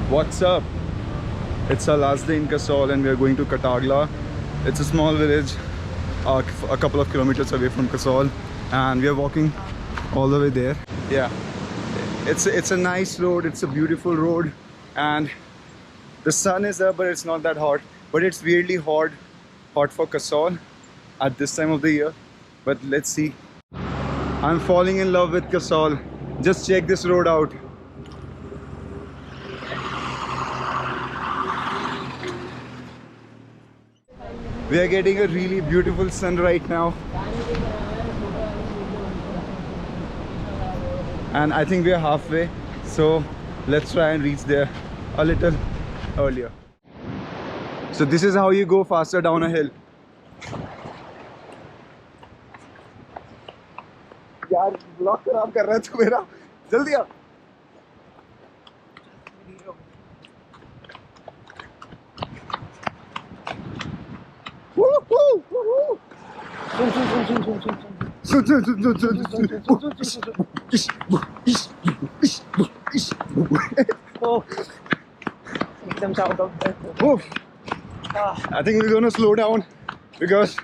What's up? It's our last day in Kasol and we are going to Katagla. It's a small village a couple of kilometers away from Kasol, and we are walking all the way there. Yeah, it's a nice road, it's a beautiful road, and the sun is up but it's not that hot, but it's weirdly hot for Kasol at this time of the year. But let's see. I'm falling in love with Kasol. Just check this road out. We are getting a really beautiful sun right now, and I think we are halfway, so let's try and reach there a little earlier. So this is how you go faster down a hill. यार blog खराब कर रहा है तू मेरा, जल्दी आ. I think we're gonna slow down because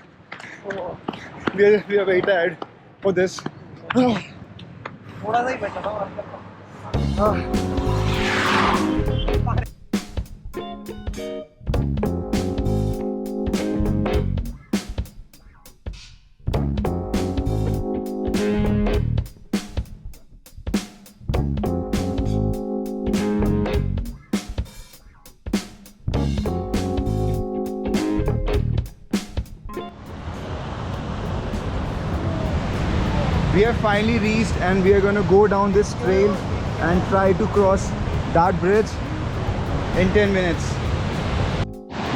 we are very tired for this. We have finally reached and we are going to go down this trail and try to cross that bridge in 10 minutes.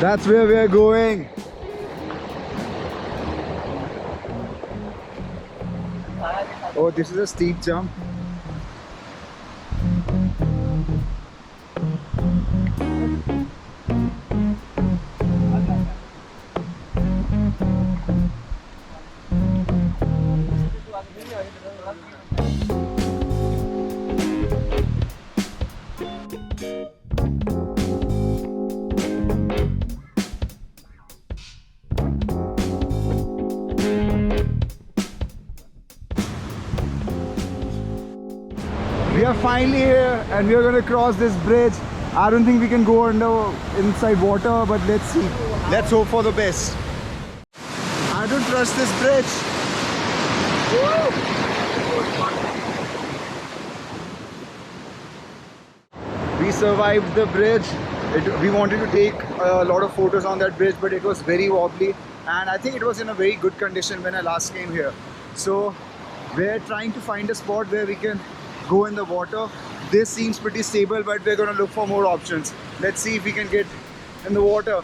That's where we are going. Oh, this is a steep jump. We are finally here and we are going to cross this bridge. I don't think we can go inside water, but let's see. Let's hope for the best. I don't trust this bridge. Woo! We survived the bridge. We wanted to take a lot of photos on that bridge, but it was very wobbly, and I think it was in a very good condition when I last came here. So we're trying to find a spot where we can go in the water. This seems pretty stable, but we're going to look for more options. Let's see if we can get in the water.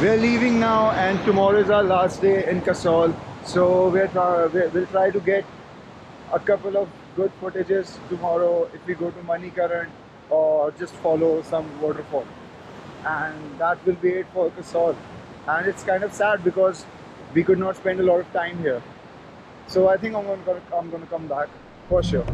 We're leaving now and tomorrow is our last day in Kasol. So we'll try to get a couple of good footages tomorrow if we go to Manikaran or just follow some waterfall. And that will be it for Kasol. And it's kind of sad because we could not spend a lot of time here. So I think I'm gonna come back for sure.